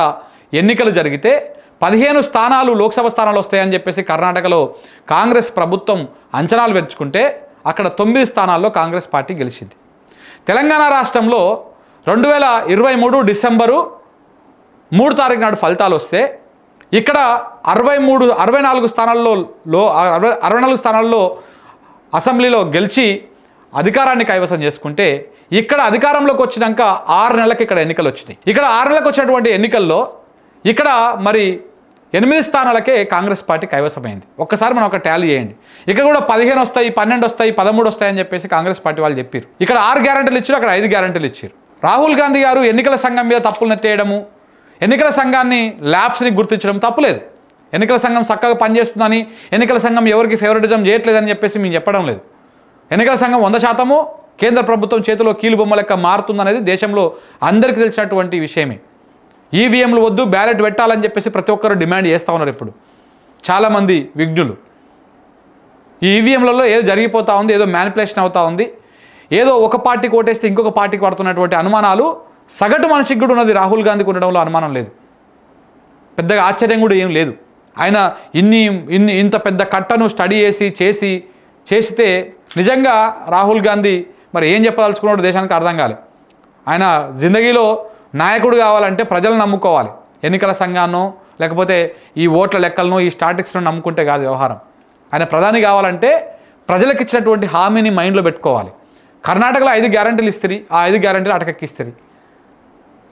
ఎన్నికలు జరిగితే 15 స్థానాలు లోక్సభ స్థానాలు వస్తాయని చెప్పేసి కర్ణాటకలో కాంగ్రెస్ ప్రభుత్వం అంచనాలు పెంచుకుంటే అక్కడ 9 స్థానాల్లో కాంగ్రెస్ పార్టీ గెలిచింది. తెలంగాణ రాష్ట్రంలో 2023 డిసెంబరు 3 తారీఖు నాడు ఫలితాలు వస్తే ఇక్కడ 64 స్థానాల్లో అసెంబ్లీలో గెలిచి అధికారాన్ని కైవసం చేసుకుంటే ఇక్కడ అధికారంలోకి వచ్చినాక 6 నెలలకు ఇక్కడ ఎన్నికలు వచ్చినాయి. ఇక్కడ 6 నెలలకు వచ్చినటువంటి ఎన్నికల్లో ఇక్కడ మరి 8 స్థానాలకే కాంగ్రెస్ పార్టీ కైవసమైంది. ఒక్కసారి మనం ఒక టాలీ చేయండి. ఇక్కడ కూడా 15 వస్తాయి, 12 వస్తాయి, 13 వస్తాయని చెప్పేసి కాంగ్రెస్ పార్టీ వాళ్ళు చెప్పారు. ఇక్కడ 6 గ్యారెంటీలు ఇచ్చారు, అక్కడ 5 గ్యారెంటీలు ఇచ్చారు. రాహుల్ గాంధీ గారు ఎన్నికల సంఘం మీద తప్పులు నెట్టేయడము, ఎన్నికల సంఘాన్ని ల్యాబ్స్ని గుర్తించడం తప్పులేదు. ఎన్నికల సంఘం చక్కగా పనిచేస్తుందని, ఎన్నికల సంఘం ఎవరికి ఫేవరెటిజం చేయట్లేదని చెప్పేసి మేము చెప్పడం లేదు. ఎన్నికల సంఘం 100% కేంద్ర ప్రభుత్వం చేతిలో కీలుబొమ్మ లెక్క మారుతుందనేది దేశంలో అందరికీ తెలిసినటువంటి విషయమే. ఈవీఎంలు వద్దు, బ్యాలెట్ పెట్టాలని చెప్పేసి ప్రతి ఒక్కరు డిమాండ్ చేస్తూ ఉన్నారు. ఇప్పుడు చాలామంది విఘ్నులు ఈ ఈవీఎంలలో ఏదో జరిగిపోతూ ఉంది, ఏదో మ్యానిపులేషన్ అవుతూ ఉంది, ఏదో ఒక పార్టీకి ఓటేస్తే ఇంకొక పార్టీకి పడుతున్నటువంటి అనుమానాలు సగటు మనిషికి కూడా ఉన్నది. రాహుల్ గాంధీకి ఉండడంలో అనుమానం లేదు, పెద్దగా ఆశ్చర్యం కూడా ఏం లేదు. ఆయన ఇంత పెద్ద కట్టను స్టడీ చేసితే నిజంగా రాహుల్ గాంధీ మరి ఏం చెప్పదలుచుకున్నాడు దేశానికి అర్థం కాలేదు. ఆయన జిందగీలో నాయకుడు కావాలంటే ప్రజలను నమ్ముకోవాలి. ఎన్నికల సంఘాన్నో లేకపోతే ఈ ఓట్ల లెక్కలను ఈ స్టాటిక్స్ను నమ్ముకుంటే కాదు వ్యవహారం. ఆయన ప్రధాని కావాలంటే ప్రజలకు ఇచ్చినటువంటి హామీని మైండ్లో పెట్టుకోవాలి. కర్ణాటకలో 5 గ్యారెంటీలు ఇస్తారు, ఆ 5 గ్యారెంటీలు అటకెక్కిస్తారు.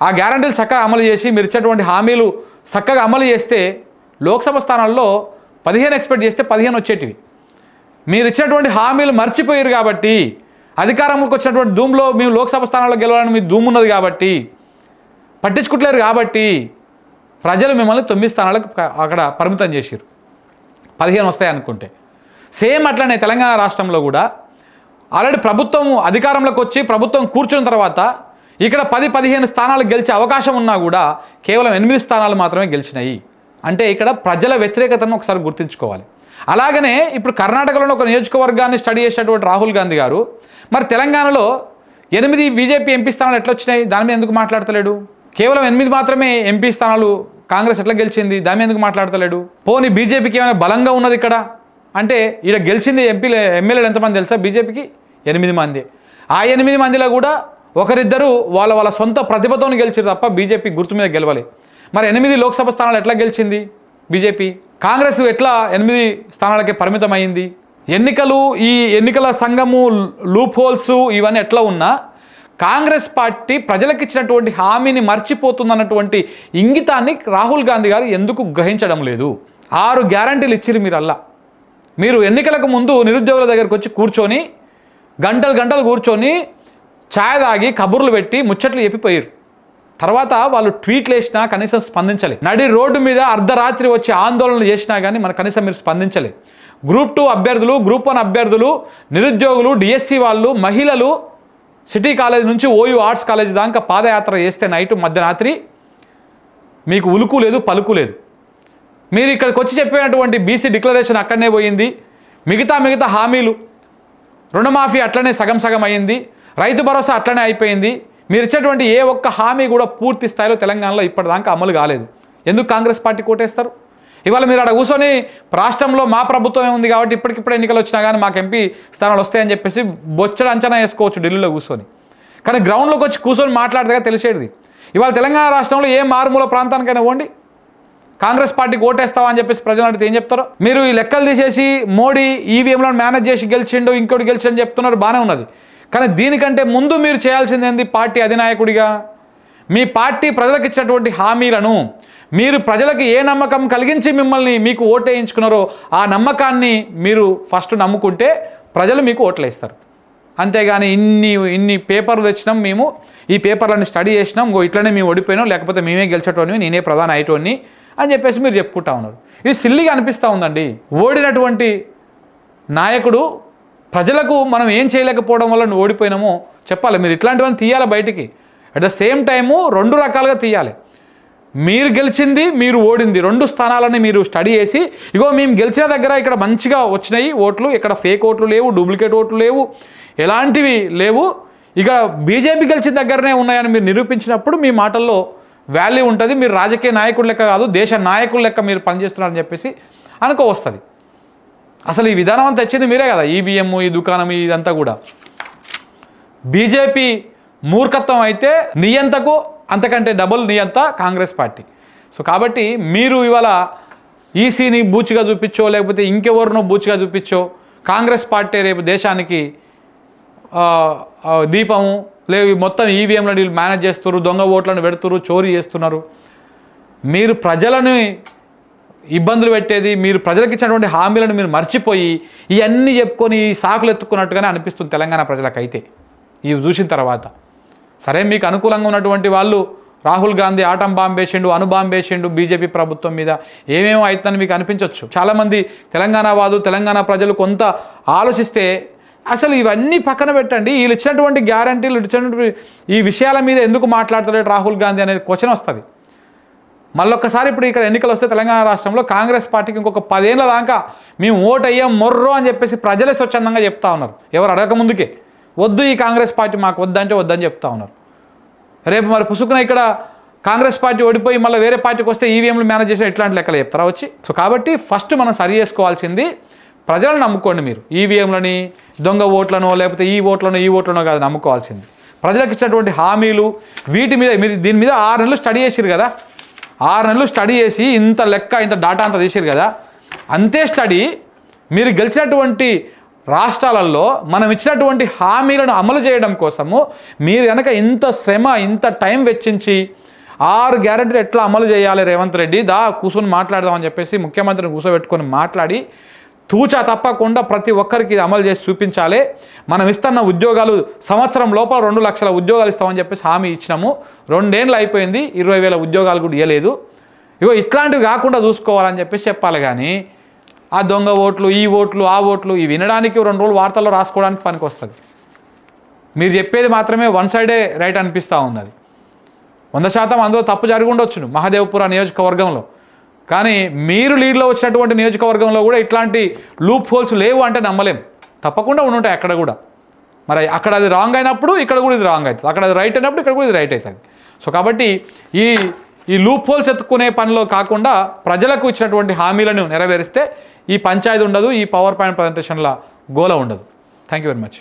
ఆ గ్యారెంటీలు చక్కగా అమలు చేసి మీరు ఇచ్చేటువంటి హామీలు చక్కగా అమలు చేస్తే లోక్సభ స్థానాల్లో 15 ఎక్స్పెక్ట్ చేస్తే 15 వచ్చేటివి. మీరు ఇచ్చినటువంటి హామీలు మర్చిపోయారు కాబట్టి, అధికారంలోకి వచ్చినటువంటి ధూమ్లో మేము లోక్సభ స్థానాల్లో గెలవాలని మీ ధూమ్ ఉన్నది కాబట్టి, పట్టించుకుంటలేరు కాబట్టి ప్రజలు మిమ్మల్ని 9 స్థానాలకు అక్కడ పరిమితం చేశారు. 15 వస్తాయి అనుకుంటే. సేమ్ అట్లనే తెలంగాణ రాష్ట్రంలో కూడా ఆల్రెడీ ప్రభుత్వం అధికారంలోకి వచ్చి ప్రభుత్వం కూర్చున్న తర్వాత ఇక్కడ 10-15 స్థానాలు గెలిచే అవకాశం ఉన్నా కూడా కేవలం 8 స్థానాలు మాత్రమే గెలిచినాయి. అంటే ఇక్కడ ప్రజల వ్యతిరేకతను ఒకసారి గుర్తుంచుకోవాలి. అలాగనే ఇప్పుడు కర్ణాటకలో ఒక నియోజకవర్గాన్ని స్టడీ చేసినటువంటి రాహుల్ గాంధీ గారు మరి తెలంగాణలో 8 బీజేపీ ఎంపీ స్థానాలు ఎట్లా వచ్చినాయి, దాని మీద ఎందుకు మాట్లాడతలేడు? కేవలం 8 మాత్రమే ఎంపీ స్థానాలు కాంగ్రెస్ ఎట్లా గెలిచింది, దాని మీద ఎందుకు మాట్లాడతలేడు? పోనీ బీజేపీకి ఏమైనా బలంగా ఉన్నది ఇక్కడ అంటే ఇక్కడ గెలిచింది ఎమ్మెల్యేలు ఎంతమంది తెలుసా? బీజేపీకి 8 మంది. ఆ 8 మందిలో కూడా ఒకరిద్దరు వాళ్ళ సొంత ప్రతిభతో గెలిచారు తప్ప బీజేపీ గుర్తు మీద గెలవాలి. మరి 8 లోక్సభ స్థానాలు ఎట్లా గెలిచింది బీజేపీ? కాంగ్రెస్ ఎట్లా 8 స్థానాలకే పరిమితం అయింది? ఈ ఎన్నికల సంఘము లూప్ హోల్స్ ఇవన్నీ ఎట్లా ఉన్నా కాంగ్రెస్ పార్టీ ప్రజలకు ఇచ్చినటువంటి హామీని మర్చిపోతుందన్నటువంటి ఇంగితాన్ని రాహుల్ గాంధీ గారు ఎందుకు గ్రహించడం లేదు? 6 గ్యారంటీలు ఇచ్చిరు మీరు ఎన్నికలకు ముందు నిరుద్యోగుల దగ్గరకు వచ్చి కూర్చొని గంటలు కూర్చొని ఛాయ్ తాగి కబుర్లు పెట్టి ముచ్చట్లు చెప్పిపోయారు. తర్వాత వాళ్ళు ట్వీట్లు వేసినా కనీసం స్పందించలేదు. నడి రోడ్డు మీద అర్ధరాత్రి వచ్చి ఆందోళనలు చేసినా కానీ మన కనీసం మీరు స్పందించలేదు. గ్రూప్ 2 అభ్యర్థులు, గ్రూప్ 1 అభ్యర్థులు, నిరుద్యోగులు, డిఎస్సి వాళ్ళు, మహిళలు సిటీ కాలేజ్ నుంచి ఓయూ ఆర్ట్స్ కాలేజ్ దాకా పాదయాత్ర చేస్తే నైట్ మధ్యరాత్రి మీకు ఉలుకు లేదు, పలుకు లేదు. మీరు ఇక్కడికి వచ్చి చెప్పినటువంటి బీసీ డిక్లరేషన్ అక్కడనే పోయింది. మిగతా హామీలు, రుణమాఫీ అట్లనే సగం అయ్యింది, రైతు భరోసా అట్లనే అయిపోయింది. మీరు ఇచ్చేటువంటి ఏ ఒక్క హామీ కూడా పూర్తి స్థాయిలో తెలంగాణలో ఇప్పటిదాకా అమలు కాలేదు. ఎందుకు కాంగ్రెస్ పార్టీ కోటేస్తారు? ఇవాళ మీరు అక్కడ కూర్చొని రాష్ట్రంలో మా ప్రభుత్వమే ఉంది కాబట్టి ఇప్పటికిప్పుడు ఎన్నికలు వచ్చినా కానీ మాకు ఎంపీ స్థానాలు వస్తాయని చెప్పేసి బొచ్చడు అంచనా వేసుకోవచ్చు ఢిల్లీలో కూర్చొని. కానీ గ్రౌండ్లోకి వచ్చి కూర్చొని మాట్లాడితే తెలిసేది. ఇవాళ తెలంగాణ రాష్ట్రంలో ఏ మారుమూల ప్రాంతానికైనా పోండి, కాంగ్రెస్ పార్టీకి ఓటేస్తావా అని చెప్పేసి ప్రజలు అడిగితే ఏం చెప్తారు? మీరు ఈ లెక్కలు తీసేసి మోడీ ఈవీఎంలను మేనేజ్ చేసి గెలిచిండు, ఇంకోటి గెలిచిండు చెప్తున్నారు, బాగానే ఉన్నది. కానీ దీనికంటే ముందు మీరు చేయాల్సింది ఏంది? పార్టీ అధినాయకుడిగా మీ పార్టీ ప్రజలకు ఇచ్చినటువంటి హామీలను మీరు ప్రజలకు ఏ నమ్మకం కలిగించి మిమ్మల్ని మీకు ఓటేయించుకున్నారో ఆ నమ్మకాన్ని మీరు ఫస్ట్ నమ్ముకుంటే ప్రజలు మీకు ఓట్లు వేస్తారు. అంతేగాని ఇన్ని పేపర్లు తెచ్చినాం, మేము ఈ పేపర్లన్నీ స్టడీ చేసినాం, ఇట్లనే మేము ఓడిపోయినాం, లేకపోతే మేమే గెలిచేటోని, నేనే ప్రధాన అయ్యేటోని అని చెప్పేసి మీరు చెప్పుకుంటా ఉన్నారు. ఇది సిల్లిగా అనిపిస్తూ ఉందండి. ఓడినటువంటి నాయకుడు ప్రజలకు మనం ఏం చేయలేకపోవడం వల్ల నువ్వు ఓడిపోయినామో చెప్పాలి. మీరు ఇట్లాంటివన్నీ తీయాలి బయటికి. అట్ ద సేమ్ టైము 2 రకాలుగా తీయాలి. మీరు గెలిచింది, మీరు ఓడింది, 2 స్థానాలని మీరు స్టడీ చేసి, ఇగో మేము గెలిచిన దగ్గర ఇక్కడ మంచిగా వచ్చినాయి ఓట్లు, ఇక్కడ ఫేక్ ఓట్లు లేవు, డూప్లికేట్ ఓట్లు లేవు, ఎలాంటివి లేవు, ఇక బీజేపీ గెలిచిన దగ్గరనే ఉన్నాయని మీరు నిరూపించినప్పుడు మీ మాటల్లో వాల్యూ ఉంటుంది. మీరు రాజకీయ నాయకుడు లెక్క కాదు, దేశ నాయకుడు లెక్క మీరు పనిచేస్తున్నారని చెప్పేసి వస్తుంది. అసలు ఈ విధానం అంతా తెచ్చింది మీరే కదా. ఈవీఎం, ఈ దుకాణం, ఇదంతా కూడా బీజేపీ మూర్ఖత్వం అయితే నియంతకు అంతకంటే డబుల్ నియంత కాంగ్రెస్ పార్టీ. సో కాబట్టి మీరు ఇవాళ ఈసీని బూచిగా చూపించో, లేకపోతే ఇంకెవరినో బూచిగా చూపించో, కాంగ్రెస్ పార్టీ రేపు దేశానికి దీపము లేవు, మొత్తం ఈవీఎంలను వీళ్ళు మేనేజ్ చేస్తున్నారు, దొంగ ఓట్లను పెడుతున్నారు, చోరీ చేస్తున్నారు. మీరు ప్రజలను ఇబ్బందులు పెట్టేది, మీరు ప్రజలకు ఇచ్చినటువంటి హామీలను మీరు మర్చిపోయి ఇవన్నీ చెప్పుకొని సాకులు ఎత్తుకున్నట్టుగానే అనిపిస్తుంది తెలంగాణ ప్రజలకైతే ఇవి చూసిన తర్వాత. సరే, మీకు అనుకూలంగా ఉన్నటువంటి వాళ్ళు రాహుల్ గాంధీ ఆటం బాంబు వేసిండు, అణుబాంబు వేసిండు బీజేపీ ప్రభుత్వం మీద, ఏమేమో అవుతుందని మీకు అనిపించవచ్చు. చాలామంది తెలంగాణ వాదు, తెలంగాణ ప్రజలు కొంత ఆలోచిస్తే అసలు ఇవన్నీ పక్కన పెట్టండి, వీళ్ళు ఇచ్చినటువంటి గ్యారంటీలు, ఇచ్చినటువంటి ఈ విషయాల మీద ఎందుకు మాట్లాడతలేడు రాహుల్ గాంధీ అనే క్వశ్చన్ వస్తుంది. మళ్ళొక్కసారి ఇప్పుడు ఇక్కడ ఎన్నికలు వస్తే తెలంగాణ రాష్ట్రంలో కాంగ్రెస్ పార్టీకి ఇంకొక 10 ఏళ్ళ దాకా మేము ఓటు అయ్యాం మొర్రో అని చెప్పేసి ప్రజలే స్వచ్ఛందంగా చెప్తా ఉన్నారు. ఎవరు అడగకముందుకే వద్దు, ఈ కాంగ్రెస్ పార్టీ మాకు వద్దంటే వద్దని చెప్తా ఉన్నారు. రేపు మరి పుసుకున ఇక్కడ కాంగ్రెస్ పార్టీ ఓడిపోయి మళ్ళీ వేరే పార్టీకి వస్తే ఈవీఎంలు మేనేజ్ చేసిన ఇట్లాంటి లెక్కలు చెప్తారా వచ్చి? సో కాబట్టి ఫస్ట్ మనం సరి చేసుకోవాల్సింది ప్రజలను నమ్ముకోండి. మీరు ఈవీఎంలని, దొంగ ఓట్లను, లేకపోతే ఈ ఓట్లనో కాదు నమ్ముకోవాల్సింది. ప్రజలకు ఇచ్చినటువంటి హామీలు వీటి మీద మీరు దీని మీద 6 నెలలు స్టడీ చేసిరు కదా. 6 నెలలు స్టడీ చేసి ఇంత లెక్క, ఇంత డాటా అంతా తీసిరు కదా. అంతే స్టడీ మీరు గెలిచినటువంటి రాష్ట్రాలలో మనం ఇచ్చినటువంటి హామీలను అమలు చేయడం కోసము మీరు కనుక ఇంత శ్రమ, ఇంత టైం వెచ్చించి 6 గ్యారెంటీలు ఎట్లా అమలు చేయాలి రేవంత్ రెడ్డి కూర్చొని మాట్లాడదామని చెప్పేసి ముఖ్యమంత్రిని కూర్చోబెట్టుకొని మాట్లాడి తూచా తప్పకుండా ప్రతి ఒక్కరికి ఇది అమలు చేసి చూపించాలి. మనం ఇస్తున్న ఉద్యోగాలు సంవత్సరం లోపల 2 లక్షల ఉద్యోగాలు ఇస్తామని చెప్పేసి హామీ ఇచ్చినాము. 2 ఏళ్ళు అయిపోయింది, 20,000 ఉద్యోగాలు కూడా ఇవ్వలేదు. ఇగో ఇట్లాంటివి కాకుండా చూసుకోవాలని చెప్పేసి చెప్పాలి. కానీ ఆ దొంగ ఓట్లు, ఈ ఓట్లు, ఆ ఓట్లు ఇవి వినడానికి 2 రోజులు వార్తల్లో రాసుకోవడానికి పనికి వస్తుంది. మీరు చెప్పేది మాత్రమే వన్ సైడే రైట్ అనిపిస్తూ ఉంది. అది 100% అందులో తప్పు జరిగి ఉండొచ్చును మహదేవ్పుర నియోజకవర్గంలో. కానీ మీరు లీడ్లో వచ్చినటువంటి నియోజకవర్గంలో కూడా ఇట్లాంటి లూప్ హోల్స్ లేవు అంటే నమ్మలేం. తప్పకుండా ఉండుంటాయి అక్కడ కూడా. మరి అక్కడ అది రాంగ్ అయినప్పుడు ఇక్కడ కూడా ఇది రాంగ్ అవుతుంది, అక్కడ అది రైట్ అయినప్పుడు ఇక్కడ కూడా ఇది రైట్ అవుతుంది. సో కాబట్టి ఈ లూప్ హోల్స్ ఎత్తుకునే పనిలో కాకుండా ప్రజలకు ఇచ్చినటువంటి హామీలను నెరవేరిస్తే ఈ పంచాయతీ ఉండదు, ఈ పవర్ పాయింట్ ప్రజెంటేషన్ల గోల ఉండదు. Thank you very much.